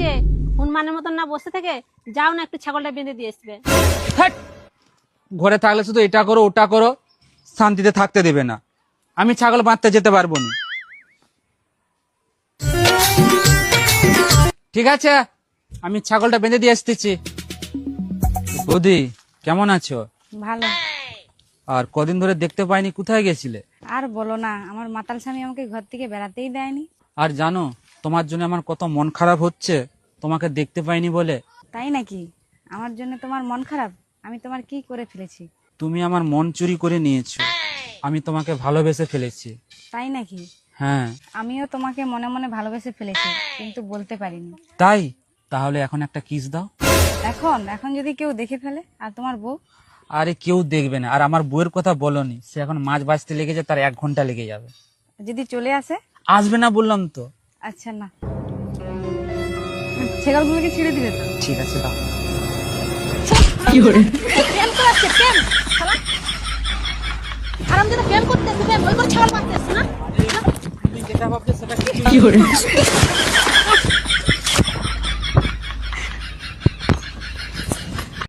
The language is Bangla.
যে হনুমানের মতন না বসে থেকে যাও না, একটু ছাগলটা বেঁধে দিয়ে আসবে। হ্যাট! ঘরে থাকলে শুধু এটা করো ওটা করো, শান্তিতে থাকতে দেবে না। আমি ছাগল বাঁধতে যেতে পারবো না। ঠিক আছে, আমি ছাগলটা বেঁধে দিয়ে আসতেছি। বৌদি কেমন আছো? ভালো। আর কদিন ধরে দেখতে পাইনি, কোথায় গেছিলে? আর বলো না, আমার মাতাল স্বামী আমাকে ঘর থেকে বেড়াতেই দেয়নি। আর জানো তোমার জন্য আমার কত মন খারাপ হচ্ছে, তোমাকে দেখতে পাইনি বলে। তাই নাকি? আমার জন্য তোমার মন খারাপ? আমি তোমার কি করে ফেলেছি? তুমি আমার মন চুরি করে নিয়েছো, আমি তোমাকে ভালোবেসে ফেলেছি। তাই নাকি? হ্যাঁ। আমিও তোমাকে মনে মনে ভালোবেসে ফেলেছি, কিন্তু বলতে পারিনি। তাই? তাহলে এখন একটা কিস দাও। এখন এখন যদি কেউ দেখে ফেলে? আর তোমার বউ? আরে কেউ দেখবে না, আর আমার বউয়ের কথা বলনি, সে এখন মাছ বাঁচতে লেগেছে, তার 1 ঘন্টা লেগে যাবে। যদি চলে আসে? আসবে না বললাম তো। আচ্ছা না, ছেগলগুলোকে ছেড়ে দিবে তো? ঠিক আছে দাও। প্রেম করাচ্ছে, প্রেম শালা। আরাম দিনে প্রেম করতে আসবে, ওই করে ছাগল বাঁধতে আসছে না। তুমি যেটা ভাবছো সেটা কি